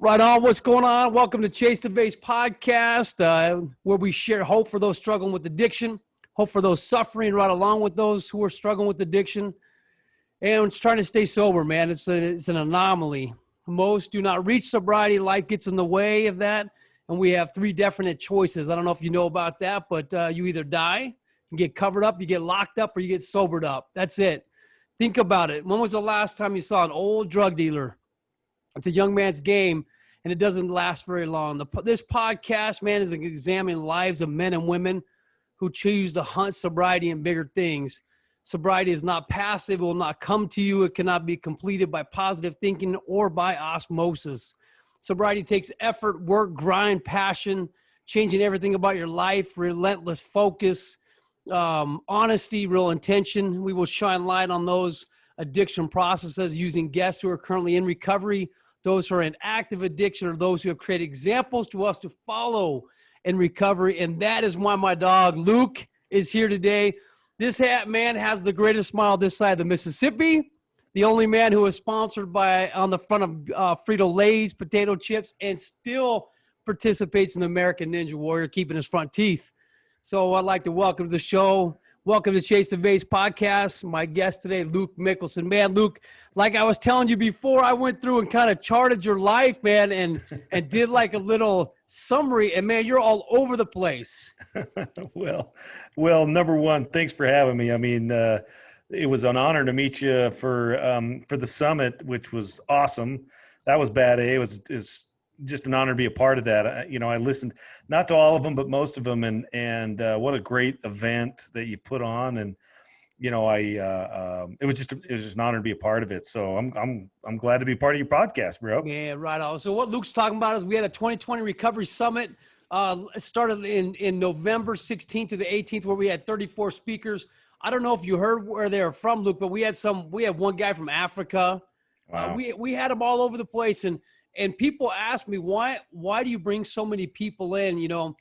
Right on. What's going on? Welcome to Chase The Vase Podcast, where we share hope for those struggling with addiction, hope for those suffering right along with those who are struggling with addiction, and it's trying to stay sober, man. It's an anomaly. Most do not reach sobriety. Life gets in the way of that, and we have three definite choices. I don't know if you know about that, but you either die, you get covered up, you get locked up, or you get sobered up. That's it. Think about it. When was the last time you saw an old drug dealer? It's a young man's game, and it doesn't last very long. This podcast, man, is examining lives of men and women who choose to hunt sobriety and bigger things. Sobriety is not passive. It will not come to you. It cannot be completed by positive thinking or by osmosis. Sobriety takes effort, work, grind, passion, changing everything about your life, relentless focus, honesty, real intention. We will shine light on those addiction processes using guests who are currently in recovery, those who are in active addiction, or those who have created examples to us to follow in recovery. And that is why my dog, Luke, is here today. This man has the greatest smile this side of the Mississippi, the only man who is sponsored by on the front of Frito-Lay's potato chips and still participates in the American Ninja Warrior, keeping his front teeth. So I'd like to welcome to the show. Welcome to Chase The Vase Podcast. My guest today, Luke Mickelson. Man, Luke, like I was telling you before, I went through and kind of charted your life, man, and did like a little summary. And, man, you're all over the place. Well, number one, thanks for having me. I mean, it was an honor to meet you for the summit, which was awesome. That was bad. It's just an honor to be a part of that. I listened not to all of them, but most of them, and what a great event that you put on. And it was just an honor to be a part of it. So I'm glad to be part of your podcast, bro. Yeah, right on. So what Luke's talking about is we had a 2020 recovery summit. It started in November 16th to the 18th, where we had 34 speakers. I don't know if you heard where they were from, Luke, but we had one guy from Africa. Wow. We had them all over the place, and people ask me, why do you bring so many people in?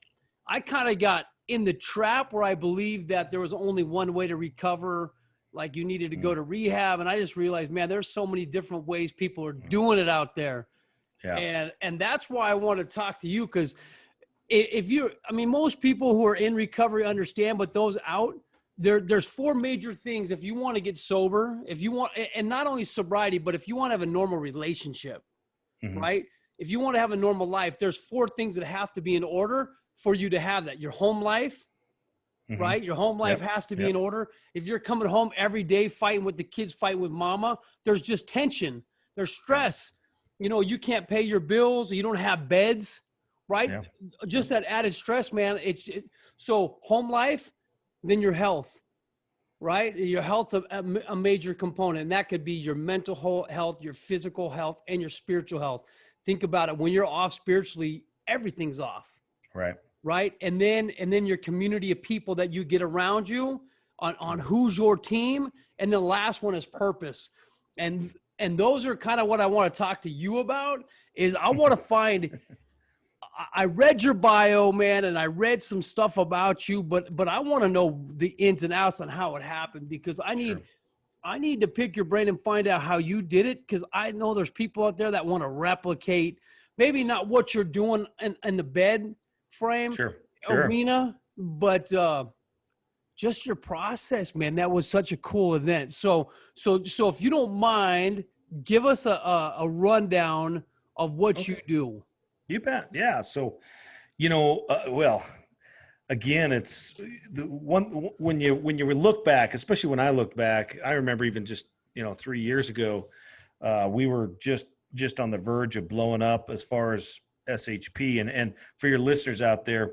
I kind of got in the trap where I believed that there was only one way to recover, like you needed to go to rehab. And I just realized, man, there's so many different ways people are doing it out there. Yeah. And that's why I want to talk to you, because most people who are in recovery understand, but those out, there's four major things. If you want to get sober, and not only sobriety, but if you want to have a normal relationship, Mm-hmm. right? If you want to have a normal life, there's four things that have to be in order for you to have that. Your home life, Mm-hmm. right? Your home life has to be in order. If you're coming home every day fighting with the kids, fighting with mama, there's just tension. There's stress. You can't pay your bills. You don't have beds, right? Yeah. Just that added stress, man. So home life, then your health. Right? Your health, a major component, and that could be your mental health, your physical health, and your spiritual health. Think about it. When you're off spiritually, everything's off. Right. Right. And then your community of people that you get around you on who's your team. And the last one is purpose. And those are kind of what I want to talk to you about. Is I want to find. I read your bio, man, and I read some stuff about you, but I want to know the ins and outs on how it happened, because I need to pick your brain and find out how you did it, because I know there's people out there that want to replicate, maybe not what you're doing in the bed frame arena, but just your process, man. That was such a cool event. So if you don't mind, give us a rundown of what you do. You bet. Yeah. So, again, it's the one when you look back, especially when I looked back, I remember even just 3 years ago, we were just on the verge of blowing up as far as SHP. And for your listeners out there,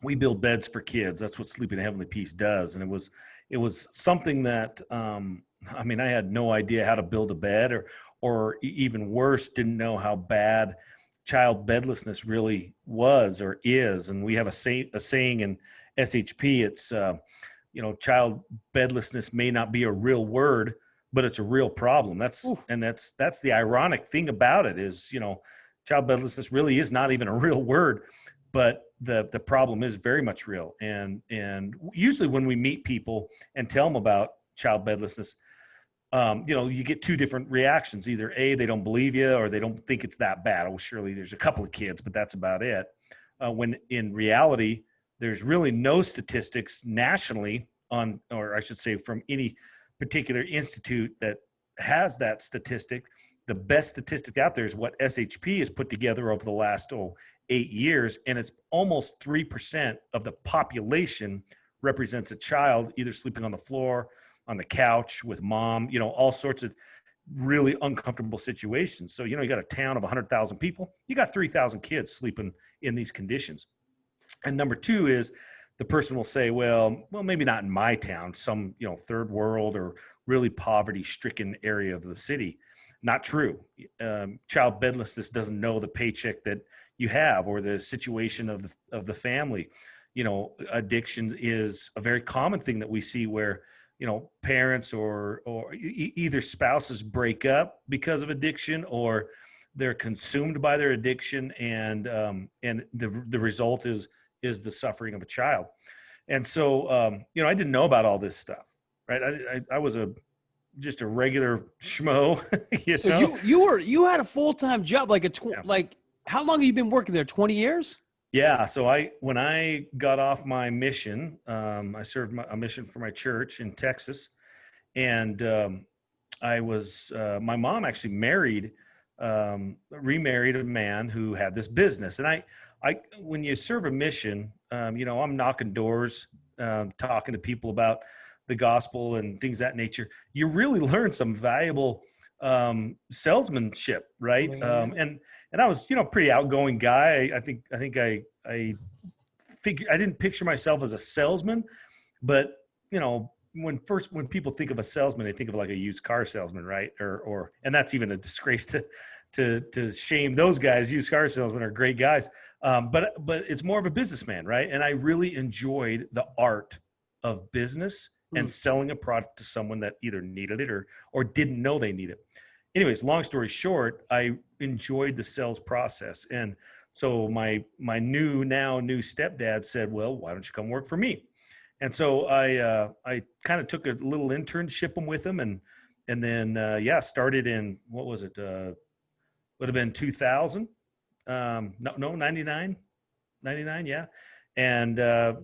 we build beds for kids. That's what Sleeping in Heavenly Peace does. And it was something that I had no idea how to build a bed, or even worse, didn't know how bad child bedlessness really was or is. And we have a saying in SHP, it's, child bedlessness may not be a real word, but it's a real problem. That's the ironic thing about it is, child bedlessness really is not even a real word, but the problem is very much real. And usually when we meet people and tell them about child bedlessness, you get two different reactions. Either A, they don't believe you, or they don't think it's that bad. Oh, surely there's a couple of kids, but that's about it. When in reality, there's really no statistics nationally on, or I should say from any particular institute that has that statistic. The best statistic out there is what SHP has put together over the last 8 years. And it's almost 3% of the population represents a child either sleeping on the floor, on the couch with mom, all sorts of really uncomfortable situations. So, you got a town of 100,000 people, you got 3,000 kids sleeping in these conditions. And number two is the person will say, well, maybe not in my town, some, third world or really poverty stricken area of the city. Not true. Child bedlessness doesn't know the paycheck that you have or the situation of the family. Addiction is a very common thing that we see where, parents or either spouses break up because of addiction, or they're consumed by their addiction, and the result is the suffering of a child. And so, I didn't know about all this stuff, right? I was just a regular schmo. You had a full-time job, like how long have you been working there? 20 years? Yeah. So when I got off my mission, I served a mission for my church in Texas, and I was my mom actually remarried a man who had this business. And I when you serve a mission, I'm knocking doors, talking to people about the gospel and things of that nature. You really learn some valuable salesmanship, right? Yeah. And I was, pretty outgoing guy. I think I didn't picture myself as a salesman, but when people think of a salesman, they think of like a used car salesman, right? And that's even a disgrace to shame those guys. Used car salesmen are great guys. But it's more of a businessman, right? And I really enjoyed the art of business and selling a product to someone that either needed it or didn't know they needed it. Anyways, long story short, I enjoyed the sales process. And so my new stepdad said, well, why don't you come work for me? And so I kind of took a little internship with him and then started in, what was it? Would have been 2000. No, 99, yeah. And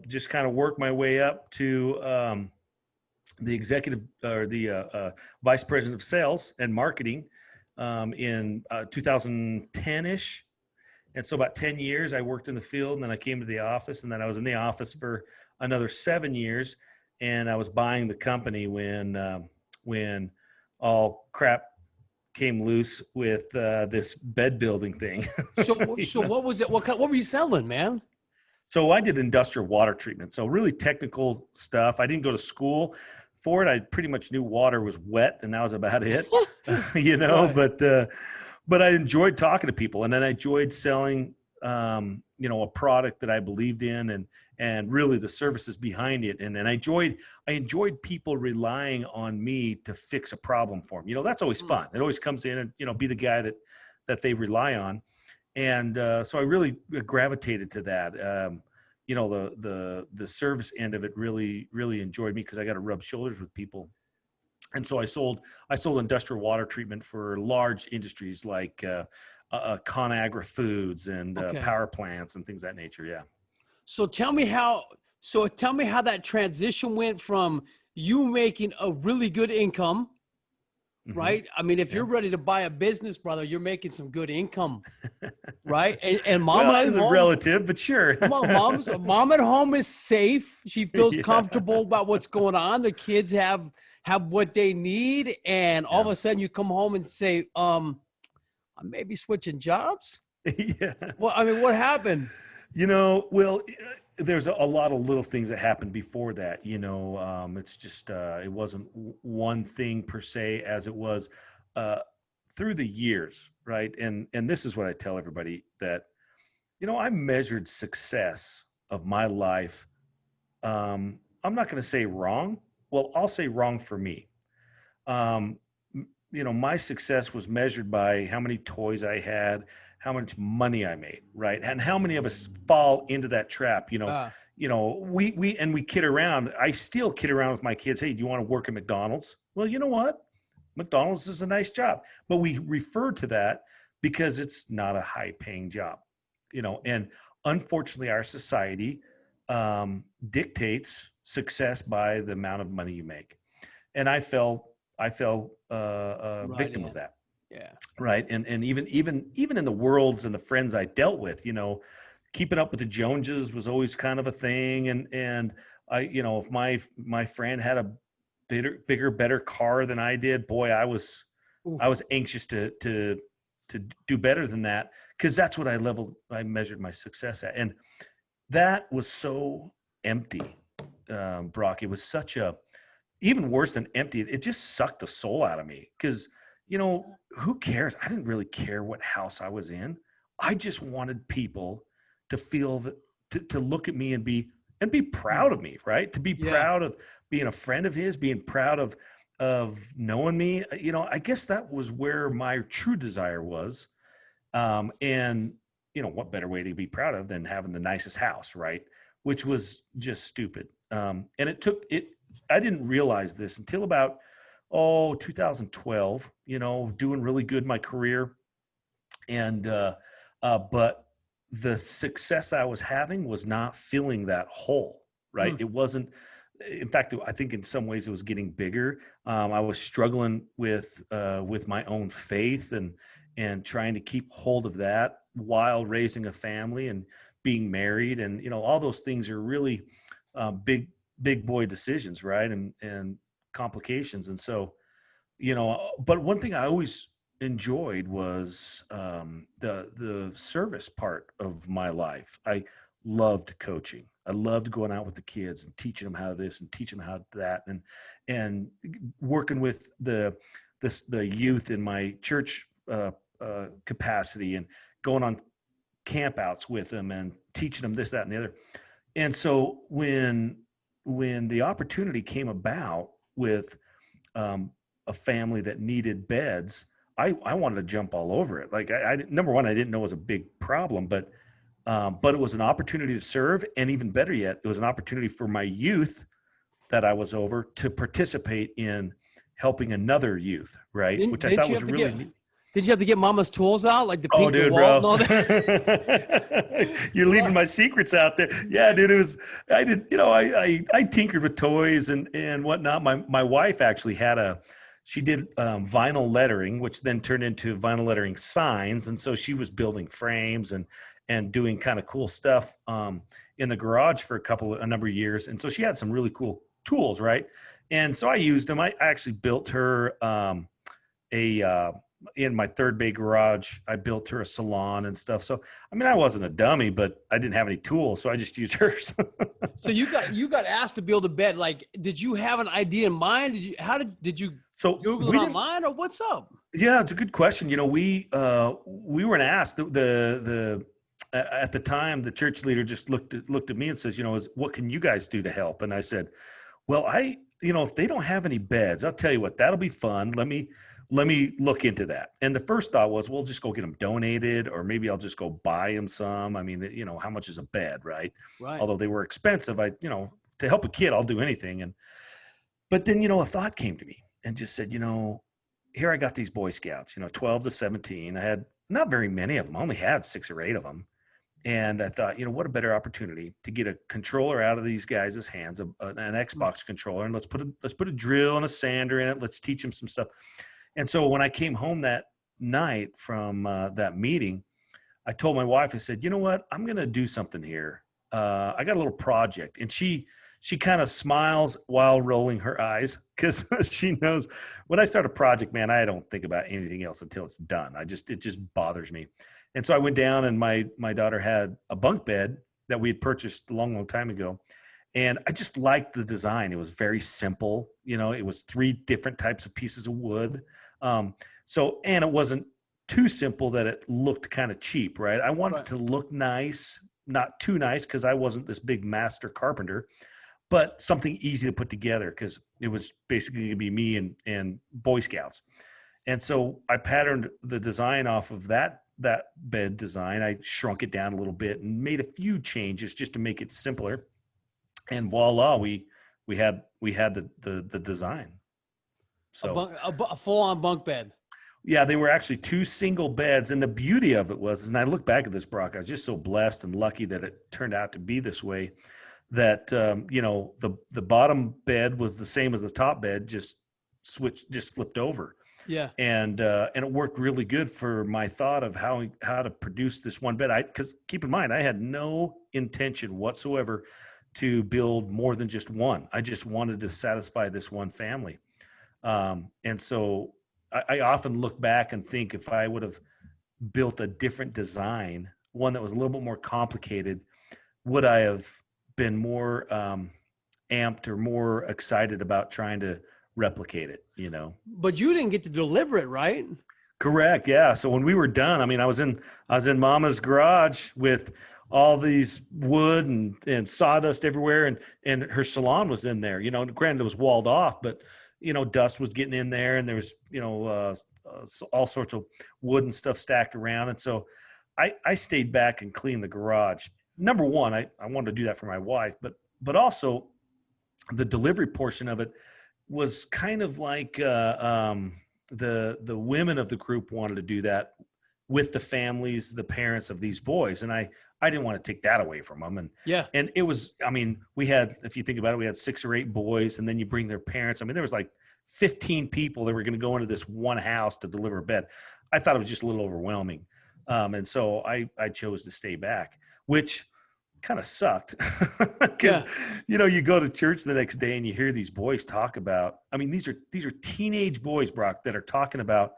just kind of worked my way up to the executive or the vice president of sales and marketing in 2010-ish. And so about 10 years I worked in the field, and then I came to the office, and then I was in the office for another 7 years. And I was buying the company when all crap came loose with this bed building thing. So what was it? What were you selling, man? So I did industrial water treatment. So really technical stuff. I didn't go to school for it. I pretty much knew water was wet, and that was about it, right. But I enjoyed talking to people, and then I enjoyed selling, a product that I believed in and really the services behind it. And I enjoyed people relying on me to fix a problem for them. That's always fun. It always comes in and, be the guy that they rely on. And so I really gravitated to that. The service end of it really, really enjoyed me because I got to rub shoulders with people. And so I sold industrial water treatment for large industries like ConAgra Foods and power plants and things of that nature. Yeah. So tell me how that transition went from you making a really good income, right? I mean, if you're ready to buy a business, brother, you're making some good income, right? And mom is a relative, but sure. Mom at home is safe. She feels comfortable about what's going on. The kids have what they need, and all of a sudden you come home and say, I'm maybe switching jobs. Yeah. Well, I mean, what happened? There's a lot of little things that happened before that. It's just it wasn't one thing per se, as it was through the years, right? And this is what I tell everybody, that I measured success of my life. I'm not going to say wrong. Well, I'll say wrong for me. My success was measured by how many toys I had, how much money I made, right? And how many of us fall into that trap? We kid around. I still kid around with my kids. Hey, do you want to work at McDonald's? Well, you know what? McDonald's is a nice job, but we refer to that because it's not a high paying job, and unfortunately our society dictates success by the amount of money you make. And I fell a Right victim in. of that. Yeah. Right. And even in the worlds and the friends I dealt with, keeping up with the Joneses was always kind of a thing. And I, if my friend had a bigger, better car than I did, boy, I was Oof. anxious to do better than that, because that's what I measured my success at. And that was so empty, Brock. It was even worse than empty. It just sucked the soul out of me, because, who cares? I didn't really care what house I was in. I just wanted people to feel that, to look at me and be proud of me, right? To be proud of being a friend of his, being proud of knowing me. I guess that was where my true desire was. And what better way to be proud of than having the nicest house, right? Which was just stupid. And I didn't realize this until about 2012, doing really good in my career. And, but the success I was having was not filling that hole, right? It wasn't, in fact, I think in some ways it was getting bigger. I was struggling with my own faith and trying to keep hold of that while raising a family and being married. And, all those things are really big boy decisions, right? And complications. And so, but one thing I always enjoyed was the service part of my life. I loved coaching. I loved going out with the kids and teaching them how this and teaching them how that, and working with the youth in my church capacity, and going on campouts with them and teaching them this, that, and the other. And so when the opportunity came about with a family that needed beds, I wanted to jump all over it. Like, number one, I didn't know it was a big problem, but it was an opportunity to serve. And even better yet, it was an opportunity for my youth that I was over to participate in helping another youth, right? Which I thought was really neat. Did you have to get mama's tools out, like the Oh, pink dude, wall bro. and all that? You're leaving my secrets out there. Yeah, dude, I tinkered with toys and whatnot. My wife actually she did vinyl lettering, which then turned into vinyl lettering signs. And so she was building frames and doing kind of cool stuff in the garage for a number of years. And so she had some really cool tools, right? And so I used them. I actually built her in my third bay garage, I built her a salon and stuff. So, I mean, I wasn't a dummy, but I didn't have any tools, so I just used hers. So you got asked to build a bed. Like, did you have an idea in mind? Did you Google it online, or what's up? Yeah, it's a good question. We weren't asked. At the time, the church leader just looked at me and says, what can you guys do to help? And I said, well, if they don't have any beds, I'll tell you what, that'll be fun. Let me look into that. And the first thought was, we'll just go get them donated, or maybe I'll just go buy them some. I mean, how much is a bed, right? Right. Although they were expensive, to help a kid, I'll do anything. But then, a thought came to me and just said, here I got these Boy Scouts, 12 to 17. I had not very many of them. I only had 6 or 8 of them. And I thought, what a better opportunity to get a controller out of these guys' hands, an Xbox controller, and let's put a drill and a sander in it. Let's teach them some stuff. And so when I came home that night from that meeting, I told my wife, I said, you know what, I'm going to do something here. I got a little project. And she kind of smiles while rolling her eyes, because she knows when I start a project, man, I don't think about anything else until it's done. It just bothers me. And so I went down, and my daughter had a bunk bed that we had purchased a long time ago. And I just liked the design. It was very simple. It was 3 different types of pieces of wood. And it wasn't too simple that it looked kind of cheap, right? I wanted it to look nice, not too nice, because I wasn't this big master carpenter, but something easy to put together, because it was basically going to be me and Boy Scouts. And so I patterned the design off of that bed design. I shrunk it down a little bit and made a few changes just to make it simpler. And voila, we had the design. So a full-on bunk bed. yeah, they were actually 2 single beds. And the beauty of it was, and I look back at this, Brock, I was just so blessed and lucky that it turned out to be this way, that, the bottom bed was the same as the top bed, just flipped over. Yeah. And it worked really good for my thought of how to produce this one bed. Because keep in mind, I had no intention whatsoever to build more than just one. I just wanted to satisfy this one family. And so I often look back and think, if I would have built a different design, one that was a little bit more complicated, would I have been more amped or more excited about trying to replicate it, But you didn't get to deliver it, right? Correct. Yeah. So when we were done, I mean, I was in Mama's garage with all these wood and sawdust everywhere, and her salon was in there. Granted, it was walled off, but dust was getting in there, and there was all sorts of wood and stuff stacked around. And so I stayed back and cleaned the garage. Number one, I wanted to do that for my wife, but also the delivery portion of it was kind of like the women of the group wanted to do that with the families, the parents of these boys. And I didn't want to take that away from them. And it was, I mean, we had, if you think about it, we had 6 or 8 boys, and then you bring their parents. I mean, there was like 15 people that were going to go into this one house to deliver a bed. I thought it was just a little overwhelming. And so I chose to stay back, which kind of sucked because, you go to church the next day and you hear these boys talk about, I mean, these are teenage boys, Brock, that are talking about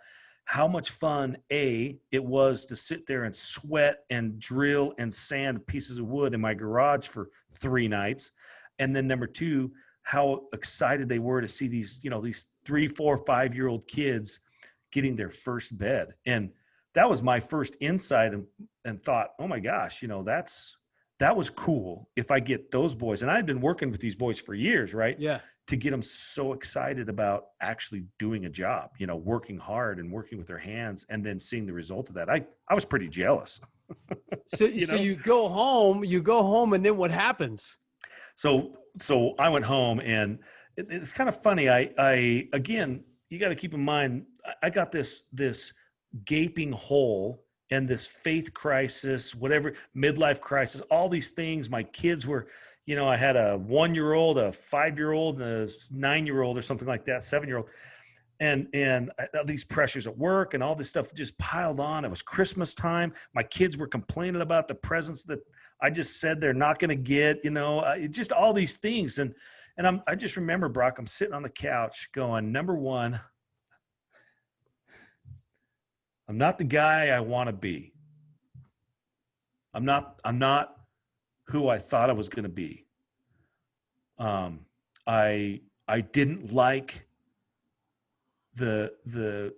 how much fun it was to sit there and sweat and drill and sand pieces of wood in my garage for 3 nights. And then number 2, how excited they were to see these 3, 4, 5-year-old kids getting their first bed. And that was my first insight and thought, oh my gosh, that was cool if I get those boys. And I've been working with these boys for years, right? Yeah. To get them so excited about actually doing a job, working hard and working with their hands, and then seeing the result of that. I was pretty jealous. So you go home, and then what happens? So I went home, and it's kind of funny. I again, you got to keep in mind, I got this gaping hole and this faith crisis, whatever, midlife crisis, all these things. My kids were, I had a 1-year-old, a 5-year-old, and a 9-year-old or something like that, 7-year-old. And these pressures at work and all this stuff just piled on. It was Christmas time. My kids were complaining about the presents that I just said they're not going to get, just all these things. And I just remember, Brock, I'm sitting on the couch going, number one, I'm not the guy I want to be. I'm not who I thought I was going to be. I didn't like the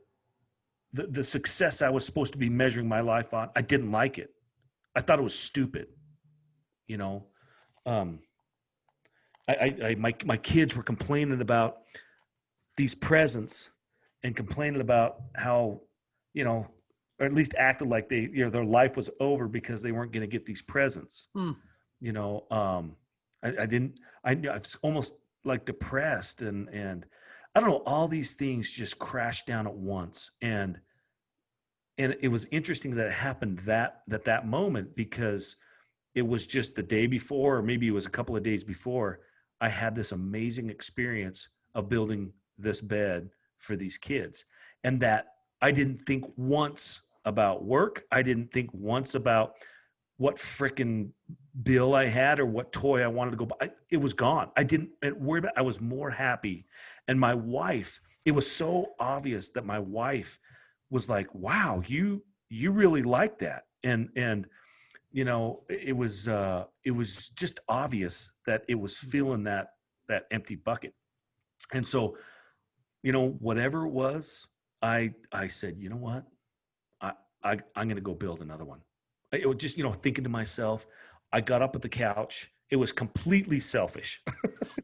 success I was supposed to be measuring my life on. I didn't like it. I thought it was stupid. My kids were complaining about these presents and complaining about how, or at least acted like their life was over because they weren't going to get these presents. I was almost like depressed and I don't know, all these things just crashed down at once. And it was interesting that it happened that moment, because it was just the day before, or maybe it was a couple of days before, I had this amazing experience of building this bed for these kids. And that I didn't think once about work. I didn't think once about what frickin' bill I had or what toy I wanted to go buy. It was gone. I didn't worry about it. I was more happy. And my wife, it was so obvious that my wife was like, wow, you really like that. And it was just obvious that it was filling that empty bucket. And so, whatever it was, I said, you know what? I'm going to go build another one. It was just, thinking to myself, I got up at the couch. It was completely selfish.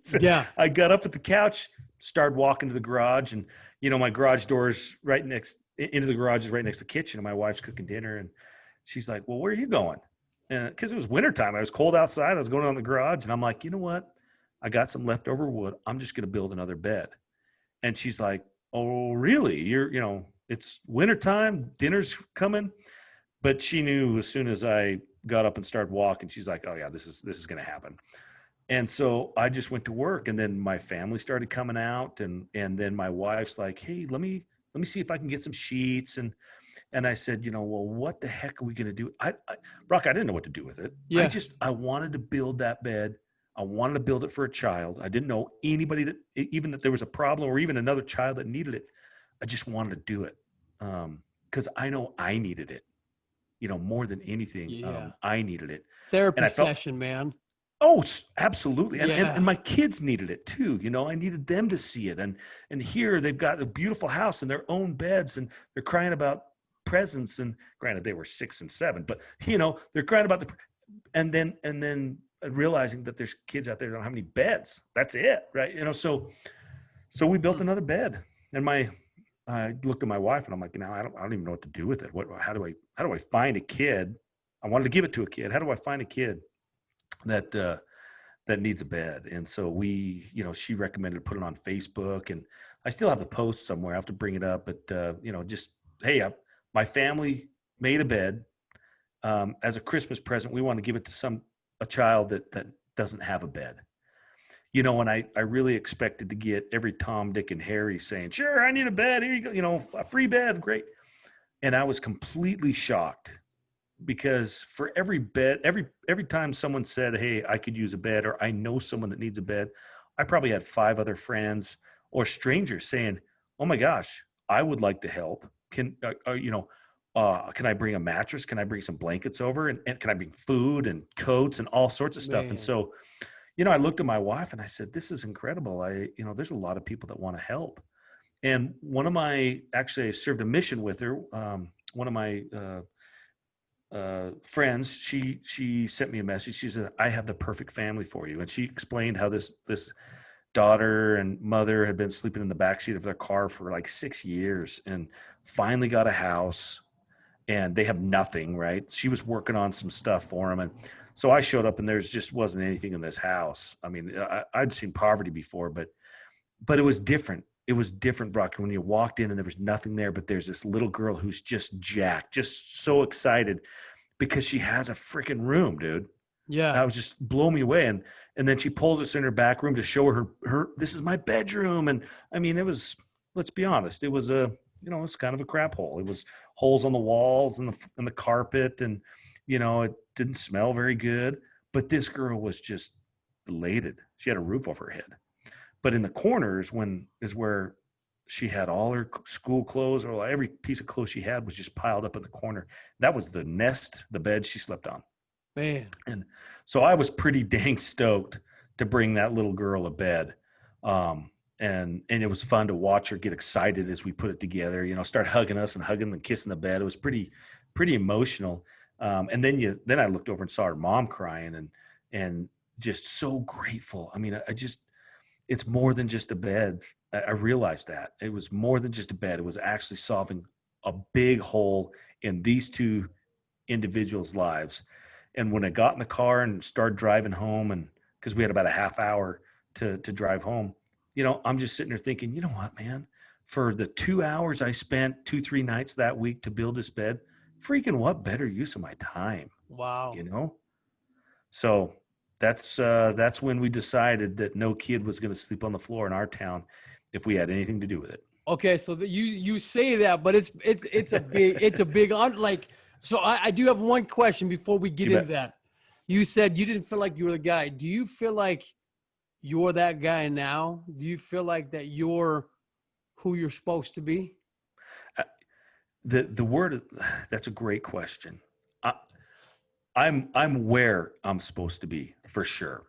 So yeah. I got up at the couch, started walking to the garage, and, my garage door's into the garage is right next to the kitchen, and my wife's cooking dinner. And she's like, well, where are you going? And cause it was wintertime. I was cold outside. I was going on the garage, and I'm like, you know what? I got some leftover wood. I'm just going to build another bed. And she's like, oh, really? It's wintertime, dinner's coming. But she knew as soon as I got up and started walking, she's like, oh yeah, this is going to happen. And so I just went to work, and then my family started coming out, and then my wife's like, hey, let me see if I can get some sheets. And I said, well, what the heck are we going to do? Brock, I didn't know what to do with it. Yeah. I wanted to build that bed. I wanted to build it for a child. I didn't know anybody that there was a problem or even another child that needed it. I just wanted to do it. Cause I know I needed it, more than anything. Yeah. I needed it. Therapy session, man. Oh, absolutely. And, Yeah. and my kids needed it too. I needed them to see it. And here they've got a beautiful house and their own beds, and they're crying about presents. And granted, they were 6 and 7, but they're crying about and then realizing that there's kids out there that don't have any beds. That's it. Right. So we built another bed, and I looked at my wife and I'm like, I don't even know what to do with it. How do I find a kid? I wanted to give it to a kid. How do I find a kid that needs a bed? And so she recommended put it on Facebook, and I still have the post somewhere. I have to bring it up, but hey, my family made a bed as a Christmas present. We want to give it to a child that doesn't have a bed. And I really expected to get every Tom, Dick, and Harry saying, sure, I need a bed. Here you go, a free bed. Great. And I was completely shocked, because for every bed, every time someone said, hey, I could use a bed, or I know someone that needs a bed, I probably had 5 other friends or strangers saying, oh my gosh, I would like to help. Can I bring a mattress? Can I bring some blankets over? And can I bring food and coats and all sorts of stuff? Man. And so, I looked at my wife and I said, this is incredible. There's a lot of people that want to help. And I served a mission with her. One of my friends, she sent me a message. She said, I have the perfect family for you. And she explained how this daughter and mother had been sleeping in the backseat of their car for like 6 years, and finally got a house, and they have nothing, right? She was working on some stuff for them. And so I showed up, and there just wasn't anything in this house. I mean, I'd seen poverty before, but it was different. It was different, Brock, when you walked in and there was nothing there, but there's this little girl who's just jacked, just so excited because she has a freaking room, dude. Yeah. That was just blow me away. And then she pulls us in her back room to show her, this is my bedroom. And I mean, it was, let's be honest, it was it's kind of a crap hole. It was holes on the walls and the carpet, and, it didn't smell very good, but this girl was just elated. She had a roof over her head. But in the corners is where she had all her school clothes, or every piece of clothes she had was just piled up in the corner. That was the bed she slept on. Man. And so I was pretty dang stoked to bring that little girl a bed. And it was fun to watch her get excited as we put it together, start hugging us and hugging and kissing the bed. It was pretty emotional. And then I looked over and saw her mom crying and just so grateful. I mean, it's more than just a bed. I realized that it was more than just a bed. It was actually solving a big hole in these 2 individuals' lives. And when I got in the car and started driving home, and because we had about a half hour to drive home, I'm just sitting there thinking, you know what, man, for the 2 hours I spent 2-3 nights that week to build this bed, freaking what better use of my time? Wow. So that's when we decided that no kid was going to sleep on the floor in our town if we had anything to do with it. Okay, so you say that, but it's a big So I do have one question before we get into that. You said you didn't feel like you were the guy. Do you feel like you're that guy now? Do you feel like that you're who you're supposed to be? That's a great question. I'm where I'm supposed to be, for sure.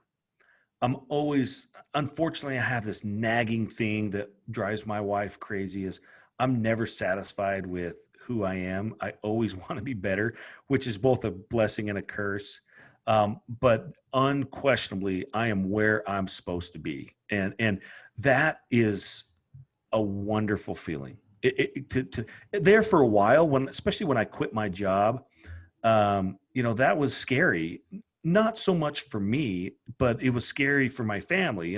Unfortunately, I have this nagging thing that drives my wife crazy, is I'm never satisfied with who I am. I always want to be better, which is both a blessing and a curse. But unquestionably, I am where I'm supposed to be. And that is a wonderful feeling. There for a while, especially when I quit my job, that was scary. Not so much for me, but it was scary for my family.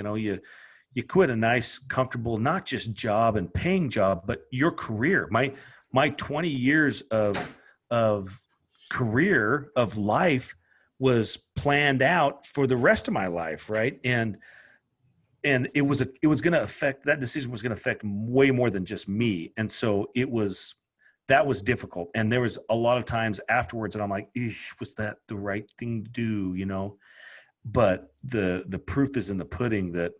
you quit a nice, comfortable, not just job and paying job, but your career. My 20 years of career of life was planned out for the rest of my life, right? And it was going to affect, that decision was going to affect way more than just me. And so that was difficult. And there was a lot of times afterwards and I'm like, was that the right thing to do? You know, but the proof is in the pudding that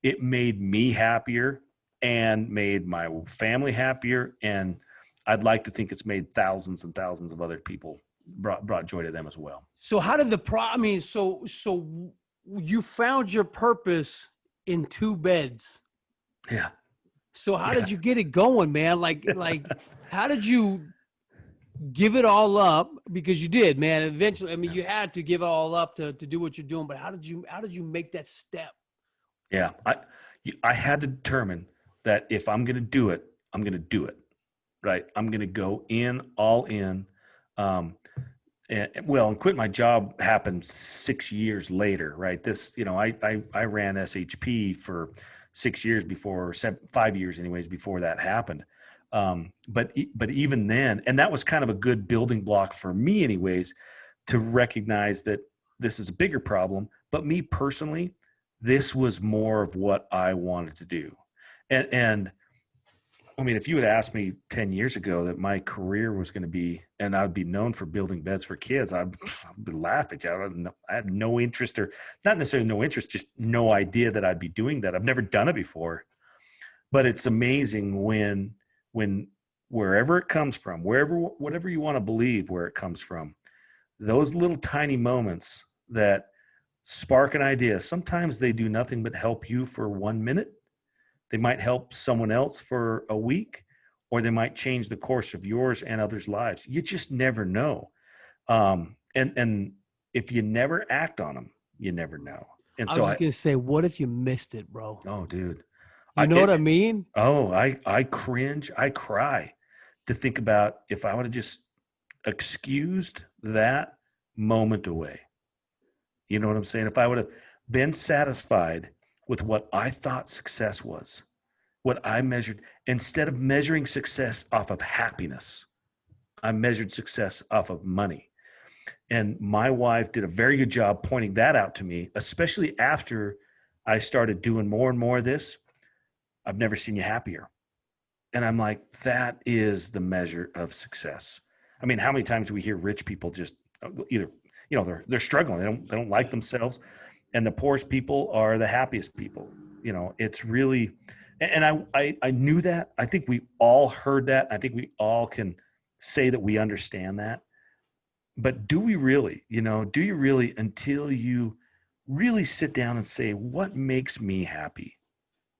it made me happier and made my family happier. And I'd like to think it's made thousands and thousands of other people, brought joy to them as well. So how did so you found your purpose in 2 beds. Yeah. So how did you get it going, man? Like how did you give it all up? Because you did, man. Eventually, I mean, you had to give it all up to do what you're doing, but how did you make that step? Yeah. I had to determine that if I'm going to do it, I'm going to do it. Right. I'm going to go all in. And quit my job happened 6 years later, right? This, I ran SHP for 6 years before, 5 years anyways, before that happened. But even then, and that was kind of a good building block for me anyways, to recognize that this is a bigger problem, but me personally, this was more of what I wanted to do. And I mean, if you had asked me 10 years ago that my career was going to be, and I'd be known for building beds for kids, I'd be laughing at you. I had no interest, or not necessarily no interest, just no idea that I'd be doing that. I've never done it before. But it's amazing when wherever it comes from, whatever you want to believe where it comes from, those little tiny moments that spark an idea, sometimes they do nothing but help you for 1 minute. They might help someone else for a week, or they might change the course of yours and others' lives. You just never know. And if you never act on them, you never know. And I was just going to say, what if you missed it, bro? Oh, dude. You know what I mean? Oh, I cringe. I cry to think about if I would have just excused that moment away. You know what I'm saying? If I would have been satisfied with what I thought success was, what I measured, instead of measuring success off of happiness, I measured success off of money. And my wife did a very good job pointing that out to me, especially after I started doing more and more of this. I've never seen you happier. And I'm like, that is the measure of success. I mean, how many times do we hear rich people just either, they're struggling. They don't like themselves. And the poorest people are the happiest people. It's really, and I knew that. I think we all heard that. I think we all can say that we understand that. But do we really, do you really, until you really sit down and say, what makes me happy?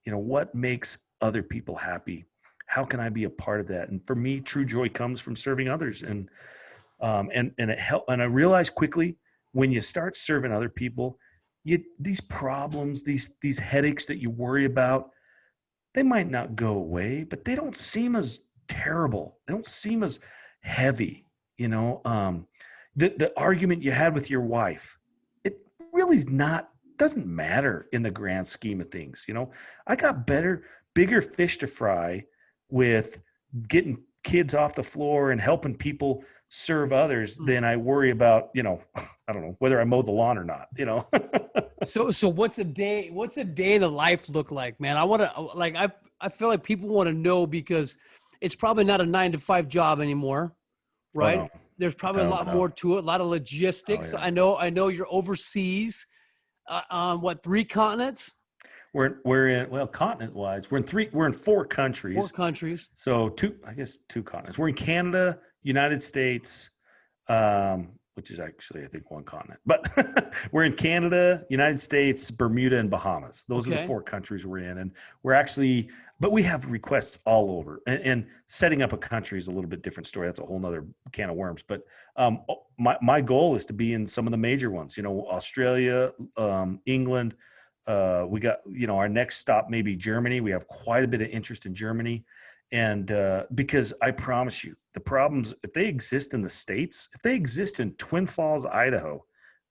What makes other people happy? How can I be a part of that? And for me, true joy comes from serving others. And it helped. And I realized quickly, when you start serving other people, these problems, these headaches that you worry about, they might not go away, but they don't seem as terrible. They don't seem as heavy. The argument you had with your wife, it really doesn't matter in the grand scheme of things. I got bigger fish to fry with getting kids off the floor and helping people serve others than I worry about, I don't know, whether I mowed the lawn or not, So what's a day in the life look like, man? I feel like people want to know, because it's probably not a 9-to-5 job anymore, right? Oh, no. There's probably a lot more to it, a lot of logistics. Oh, yeah. I know you're overseas on 3 continents? We're in, continent wise, we're in 4 countries. 4 countries. So 2 continents. We're in Canada, United States, which is actually, I think, 1 continent, but we're in Canada, United States, Bermuda, and Bahamas. Those are the 4 countries we're in. And but we have requests all over, and setting up a country is a little bit different story. That's a whole nother can of worms. But my goal is to be in some of the major ones, Australia, England. We got, our next stop may be Germany. We have quite a bit of interest in Germany. And because I promise you, the problems, if they exist in the States, if they exist in Twin Falls, Idaho,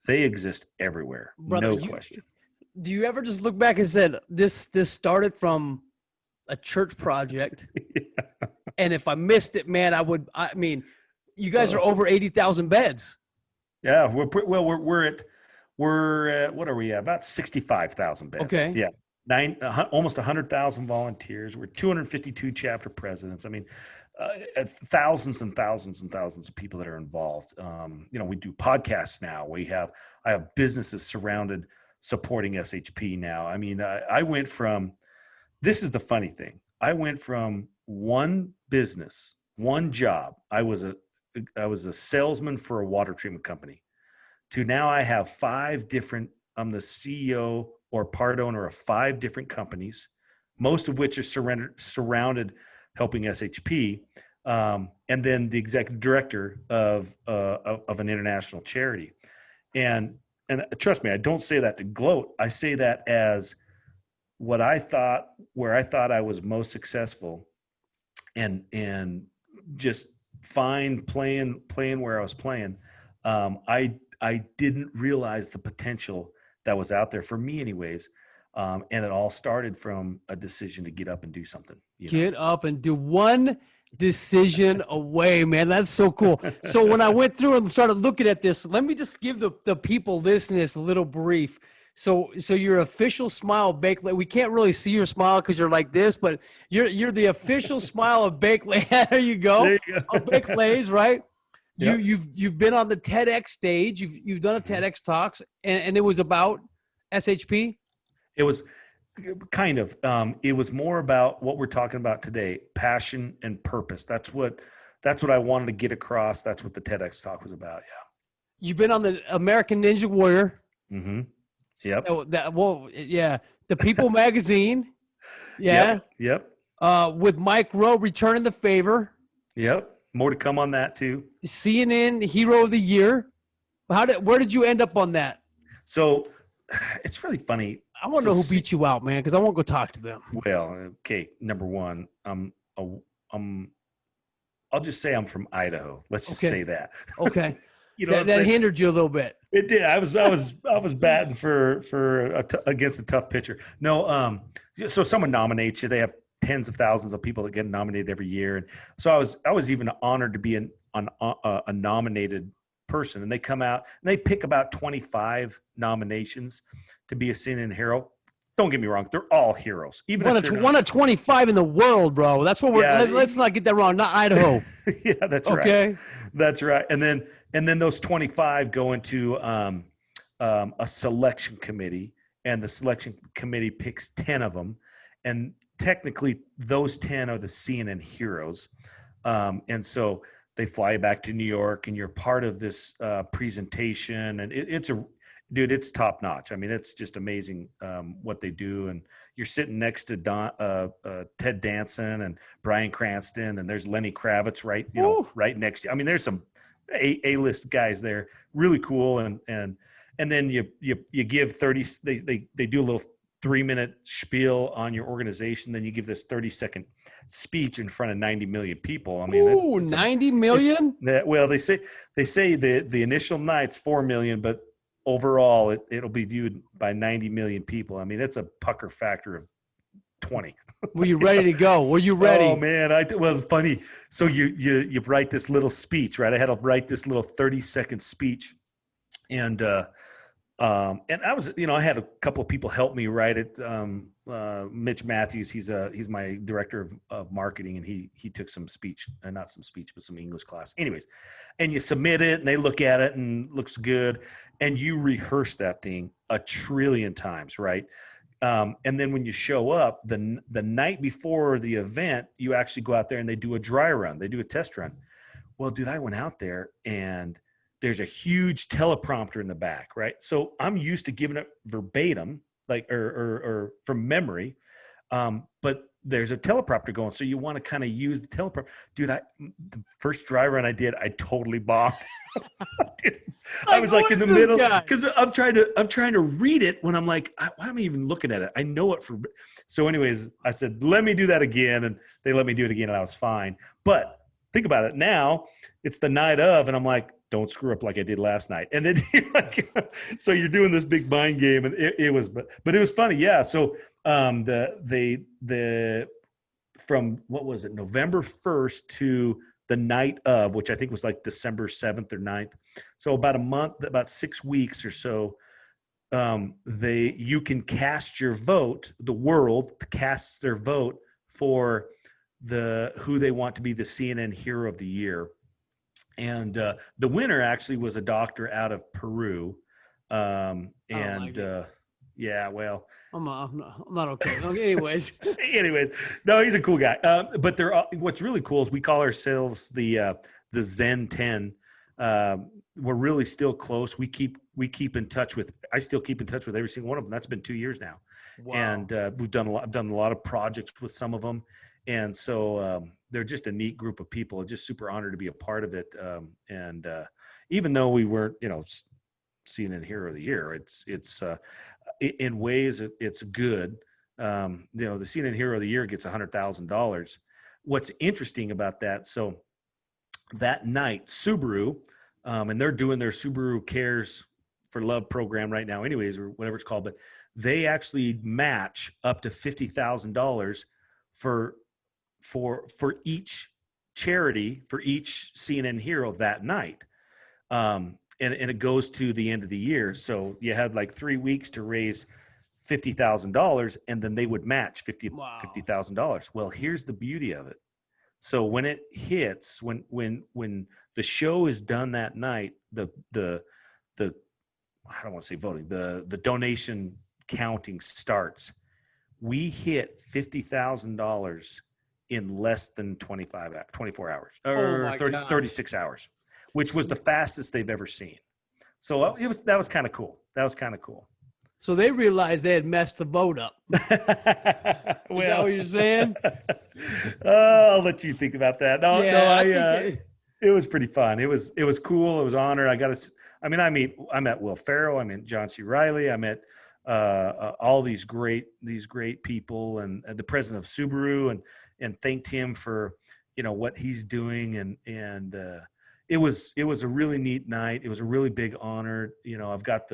they exist everywhere. Brother, no question. Do you ever just look back and said, this started from a church project, and if I missed it, man, I mean, you guys are over 80,000 beds. Yeah, we're at what are we at? About 65,000 beds. Okay. Yeah, almost 100,000 volunteers. We're 252 chapter presidents. I mean, thousands and thousands and thousands of people that are involved. We do podcasts now. I have businesses supporting SHP now. I mean, I went from. This is the funny thing. I went from one business, one job. I was a salesman for a water treatment company, to now I have 5 different. I'm the CEO or part owner of 5 different companies, most of which are surrounded helping SHP, and then the executive director of an international charity. And trust me, I don't say that to gloat. I say that as where I thought I was most successful, and just fine playing where I was playing. I didn't realize the potential that was out there for me anyways. And it all started from a decision to get up and do something. Get up and do one decision away, man. That's so cool. So when I went through and started looking at this, let me just give the people listening this a little brief. So your official Smile Bake. We can't really see your smile because you're like this, but you're the official Smile of Bake. There you go. There you go. Of Bake Lays, right? Yep. You've been on the TEDx stage. You've done a TEDx talks, and it was about SHP. It was kind of. It was more about what we're talking about today: passion and purpose. That's what I wanted to get across. That's what the TEDx talk was about. Yeah. You've been on the American Ninja Warrior. Mm-hmm. Yep. The People magazine. Yeah. Yep. With Mike Rowe returning the favor. Yep. More to come on that too. CNN Hero of the Year. Where did you end up on that? So it's really funny. I want to know who beat you out, man, because I won't go talk to them. Well, okay. Number one, I'll just say I'm from Idaho. Let's just say that. Okay. That hindered you a little bit. It did. I was batting against a tough pitcher. No, so someone nominates you. They have tens of thousands of people that get nominated every year, and so I was even honored to be a nominated person. And they come out and they pick about 25 nominations to be a CNN hero. Don't get me wrong; they're all heroes. Even one of 25 in the world, bro. That's what we're. Yeah, let's not get that wrong. Not Idaho. Yeah, that's right. Okay, that's right. And then those 25 go into a selection committee, and the selection committee picks 10 of them, and technically those 10 are the CNN heroes. And so they fly you back to New York, and you're part of this presentation, and it's top notch. I mean, it's just amazing what they do. And you're sitting next to Ted Danson and Bryan Cranston, and there's Lenny Kravitz right next to you. I mean, there's some A-list guys there, really cool. And then you give 30. They do a little 3-minute spiel on your organization. Then you give this 30-second speech in front of 90 million people. I mean, 90 million. Well, they say the initial night's 4 million, but overall it'll be viewed by 90 million people. I mean, it's a pucker factor of 20. Were you ready to go? Were you ready? Oh man, it's funny. So you write this little speech, right? I had to write this little 30-second speech, and I was, I had a couple of people help me write it. Mitch Matthews, he's my director of marketing, and he took some English class. Anyways, and you submit it, and they look at it, and it looks good, and you rehearse that thing a trillion times, right? And then when you show up the night before the event, you actually go out there and they do a dry run. They do a test run. Well, dude, I went out there and there's a huge teleprompter in the back, right? So I'm used to giving it verbatim, like, or from memory. But there's a teleprompter going. So you want to kind of use the teleprompter. Dude, the first dry run I did, I totally bombed. Dude, I was like in the middle because I'm trying to read it when I'm like, why am I even looking at it? I know it so anyways, I said, let me do that again. And they let me do it again and I was fine. But think about it now, it's the night of, and I'm like, don't screw up like I did last night. And then you're like, so you're doing this big mind game, and it was, but it was funny. Yeah. So the from what was it, November 1st to the night of, which I think was like December 7th or 9th. So about a month, about 6 weeks or so, you can cast your vote. The world casts their vote for who they want to be the CNN Hero of the Year. And the winner actually was a doctor out of Peru. Yeah, well, I'm not okay. Anyways, no, he's a cool guy. But what's really cool is we call ourselves the Zen 10. We're really still close. I still keep in touch with every single one of them. That's been 2 years now. Wow. And I've done a lot of projects with some of them. And so they're just a neat group of people. I'm just super honored to be a part of it. And even though we weren't, CNN Hero of the Year, it's in ways it's good. The CNN Hero of the Year gets $100,000. What's interesting about that? So that night, Subaru, and they're doing their Subaru Cares for Love program right now, anyways, or whatever it's called, but they actually match up to $50,000 for each charity, for each CNN Hero that night. And it goes to the end of the year. So you had like 3 weeks to raise $50,000, and then they would match $50,000. Well, here's the beauty of it. So when it hits, when the show is done that night, the I don't want to say voting, the donation counting starts. We hit $50,000 in less than 24 hours or 36 hours, which was the fastest they've ever seen. So that was kind of cool. So they realized they had messed the vote up. Is that what you're saying? I'll let you think about that. It was pretty fun. It was cool. It was honored. I met Will Ferrell. I met John C. Reilly. I met all these great people, and the president of Subaru, and thanked him for what he's doing, and it was a really neat night. It was a really big honor. I've got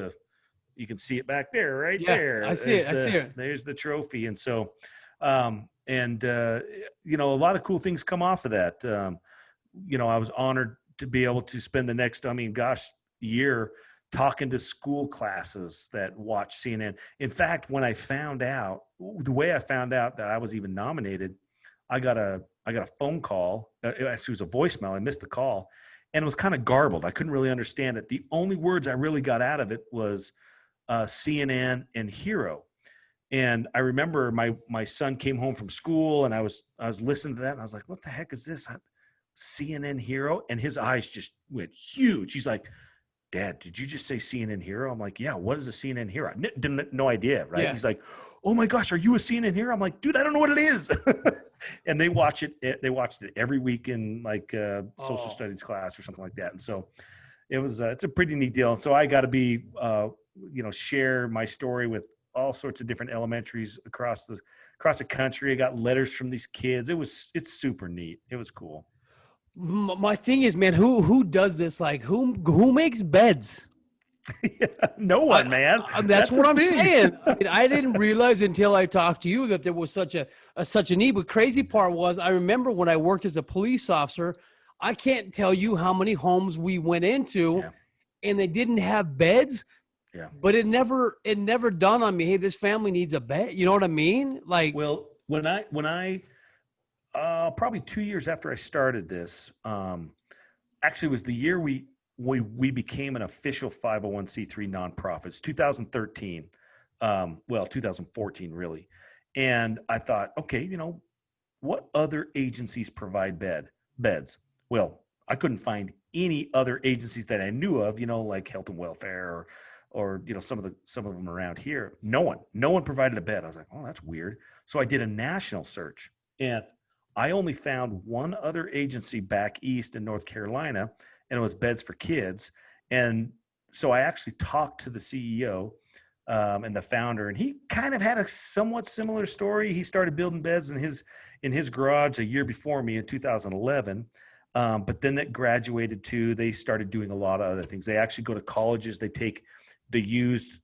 you can see it back there, right there. I see it. There's the trophy, and so a lot of cool things come off of that. I was honored to be able to spend the next, year talking to school classes that watch CNN. In fact, when I found out, the way I found out that I was even nominated, I got a phone call. It actually was a voicemail. I missed the call, and it was kind of garbled. I couldn't really understand it. The only words I really got out of it was CNN and Hero. And I remember my son came home from school, and I was listening to that, and I was like, what the heck is this? CNN Hero? And his eyes just went huge. He's like, Dad, did you just say CNN Hero? I'm like, yeah, what is a CNN Hero? No idea, right? Yeah. He's like, oh my gosh, are you a CNN Hero? I'm like, dude, I don't know what it is. And they watched it every week in like social studies class or something like that. And so it's a pretty neat deal. So I got to be, share my story with all sorts of different elementaries across the country. I got letters from these kids. It's super neat. It was cool. My thing is, man, who does this? Like, who makes beds? No one, man. That's what I'm saying. I didn't realize until I talked to you that there was such a need. But crazy part was, I remember when I worked as a police officer, I can't tell you how many homes we went into, and they didn't have beds. Yeah. But it never dawned on me, hey, this family needs a bed. You know what I mean? Like, well, when I probably 2 years after I started this, actually was the year we became an official 501c3 nonprofit. It's 2013, 2014 really. And I thought, okay, what other agencies provide beds? Well, I couldn't find any other agencies that I knew of, like health and welfare or some of them around here. No one provided a bed. I was like, oh, that's weird. So I did a national search, and I only found one other agency back east in North Carolina, and it was Beds for Kids. And so I actually talked to the CEO and the founder, and he kind of had a somewhat similar story. He started building beds in his garage a year before me in 2011. But then it graduated to, they started doing a lot of other things. They actually go to colleges. They take the used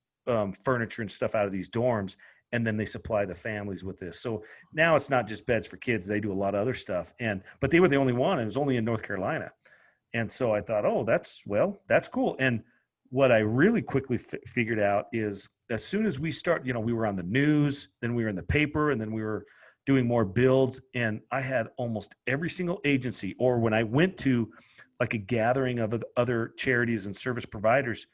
furniture and stuff out of these dorms, and then they supply the families with this. So now it's not just beds for kids. They do a lot of other stuff. But they were the only one, and it was only in North Carolina. And so I thought, oh, that's cool. And what I really quickly figured out is, as soon as we start, we were on the news, then we were in the paper, and then we were doing more builds. And I had almost every single agency, or when I went to like a gathering of other charities and service providers,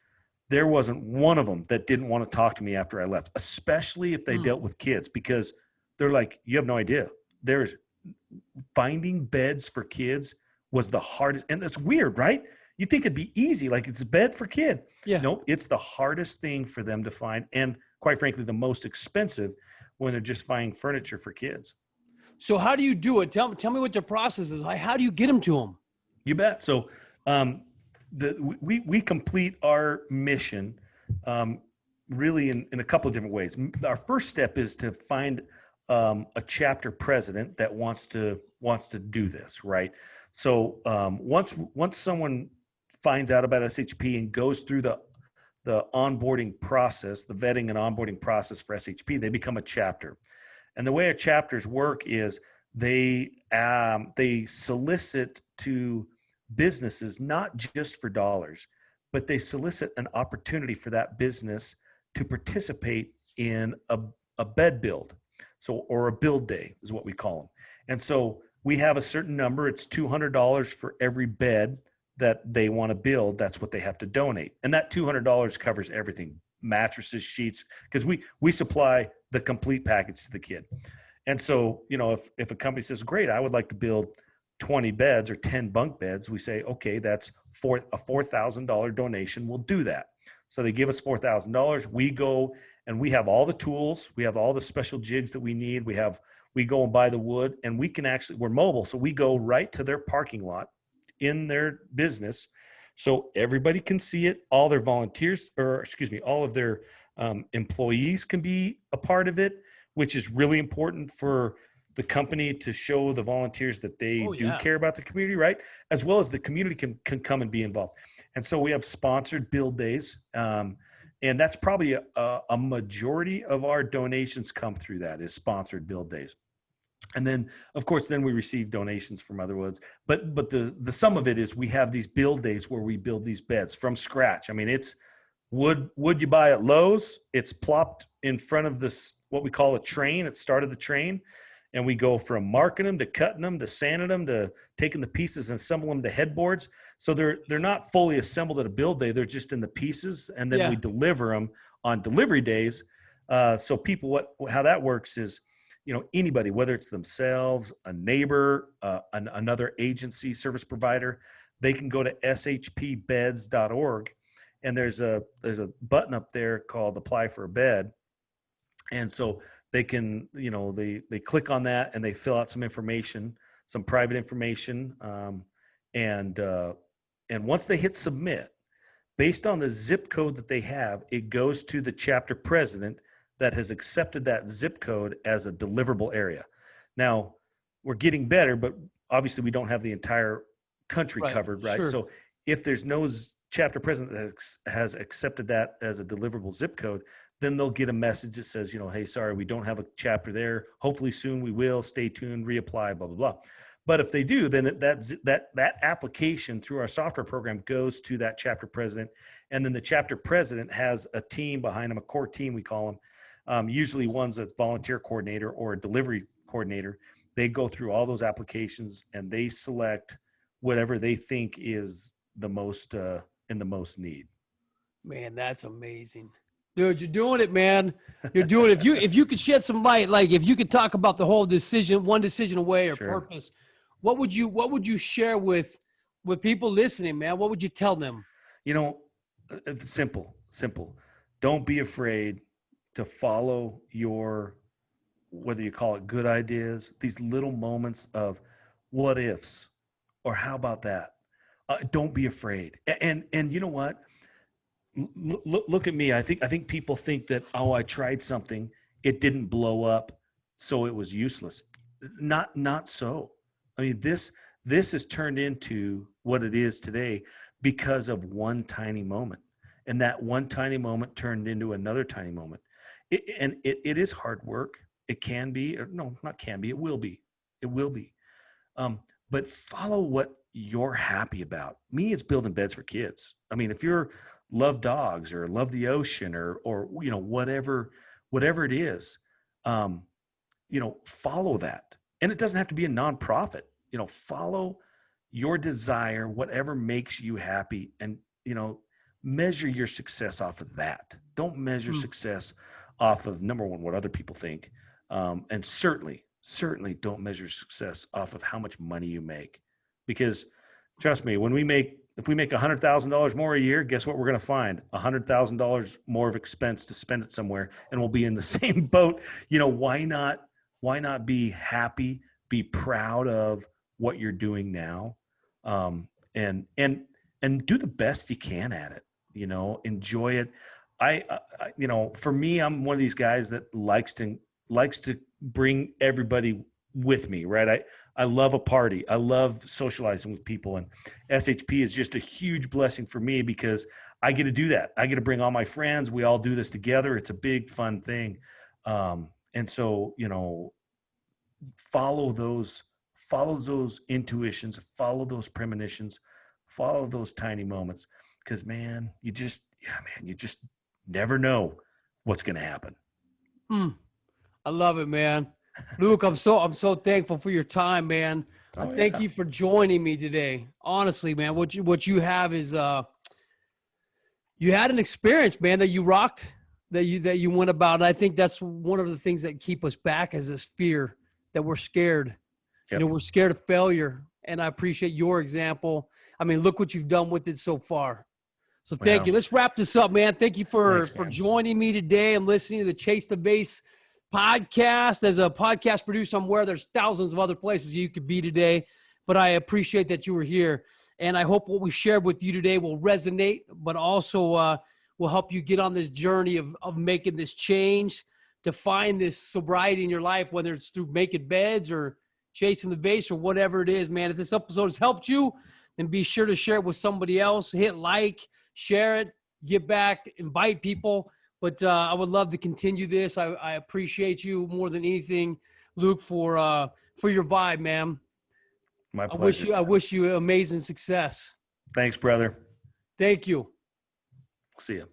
there wasn't one of them that didn't want to talk to me after I left, especially if they dealt with kids, because they're like, you have no idea. There's finding beds for kids was the hardest. And it's weird, right? You think it'd be easy, like it's a bed for kid. Yeah. Nope, it's the hardest thing for them to find, and quite frankly, the most expensive when they're just finding furniture for kids. So how do you do it? Tell me what their process is. Like, how do you get them to them? You bet. So we complete our mission really in a couple of different ways. Our first step is to find a chapter president that wants to do this, right? So once someone finds out about SHP and goes through the onboarding process, the vetting and onboarding process for SHP, they become a chapter. And the way our chapters work is they solicit to businesses, not just for dollars, but they solicit an opportunity for that business to participate in a bed build. Or a build day is what we call them. And so we have a certain number. It's $200 for every bed that they want to build. That's what they have to donate. And that $200 covers everything: mattresses, sheets, because we supply the complete package to the kid. And so, if a company says, great, I would like to build 20 beds or 10 bunk beds, we say, okay, that's a $4,000 donation. We'll do that. So they give us $4,000. We go and we have all the tools. We have all the special jigs that we need. We go and buy the wood, and we're mobile. So we go right to their parking lot in their business, so everybody can see it. All their volunteers, all of their employees can be a part of it, which is really important for the company to show the volunteers that they care about the community, right? As well as the community can come and be involved. And so we have sponsored build days. And that's probably a majority of our donations come through that, is sponsored build days. And then, of course, we receive donations from other woods. But the sum of it is we have these build days where we build these beds from scratch. I mean, it's wood you buy at Lowe's. It's plopped in front of this, what we call a train. It's started the train. And we go from marking them to cutting them to sanding them to taking the pieces and assembling them to headboards. So they're not fully assembled at a build day. They're just in the pieces. And then we deliver them on delivery days. So people, how that works is, anybody, whether it's themselves, a neighbor, another agency, service provider, they can go to shpbeds.org. And there's a button up there called Apply for a Bed. And so they can, they click on that and they fill out some information, some private information. And once they hit submit, based on the zip code that they have, it goes to the chapter president that has accepted that zip code as a deliverable area. Now, we're getting better, but obviously we don't have the entire country covered, right? Sure. So if there's no chapter president that has accepted that as a deliverable zip code, then they'll get a message that says, hey, sorry, we don't have a chapter there. Hopefully soon we will. Stay tuned, reapply, blah, blah, blah. But if they do, then that application through our software program goes to that chapter president. And then the chapter president has a team behind them, a core team, we call them. Usually one's a volunteer coordinator or a delivery coordinator. They go through all those applications and they select whatever they think is the most in the most need. Man, that's amazing. Dude, you're doing it, man. You're doing it. If you could shed some light, like if you could talk about the whole decision, one decision away or purpose, what would you share with people listening, man? What would you tell them? It's simple. Don't be afraid to follow your, whether you call it good ideas, these little moments of what ifs, or how about that? Don't be afraid. And you know what? Look at me. I think people think that, I tried something, it didn't blow up, so it was useless. Not so. I mean, This has turned into what it is today because of one tiny moment. And that one tiny moment turned into another tiny moment. It is hard work. It can be, or no, not can be. It will be. It will be. But follow what you're happy about. Me, it's building beds for kids. I mean, if you're love dogs or love the ocean or whatever it is, follow that. And it doesn't have to be a nonprofit. Follow your desire, whatever makes you happy, and measure your success off of that. Don't measure success off of, number one, what other people think, and certainly don't measure success off of how much money you make. Because trust me, if we make $100,000 more a year, guess what we're going to find? $100,000 more of expense to spend it somewhere, and we'll be in the same boat. Why not be happy, be proud of what you're doing now, and do the best you can at it. Enjoy it. For me, I'm one of these guys that likes to bring everybody with me, right? I love a party. I love socializing with people, and SHP is just a huge blessing for me because I get to do that. I get to bring all my friends. We all do this together. It's a big, fun thing. And so, follow those intuitions, follow those premonitions, follow those tiny moments. Because man, you just never know what's going to happen. I love it, man. Luke, I'm so thankful for your time, man. Thank you for joining me today. Honestly, man, what you have is you had an experience, man, that you rocked, that you went about. And I think that's one of the things that keep us back is this fear that we're scared. Yep. We're scared of failure. And I appreciate your example. I mean, look what you've done with it so far. So thank you. Let's wrap this up, man. Thank you for joining me today and listening to the Chase the Vase podcast. As a podcast producer, I'm aware there's thousands of other places you could be today, but I appreciate that you were here. And I hope what we shared with you today will resonate, but also will help you get on this journey of making this change to find this sobriety in your life, whether it's through making beds or chasing the vase or whatever it is, man. If this episode has helped you, then be sure to share it with somebody else. Hit like, share it, give back, invite people. But I would love to continue this. I appreciate you more than anything, Luke, for your vibe, man. My pleasure. I wish you amazing success. Thanks, brother. Thank you. See you.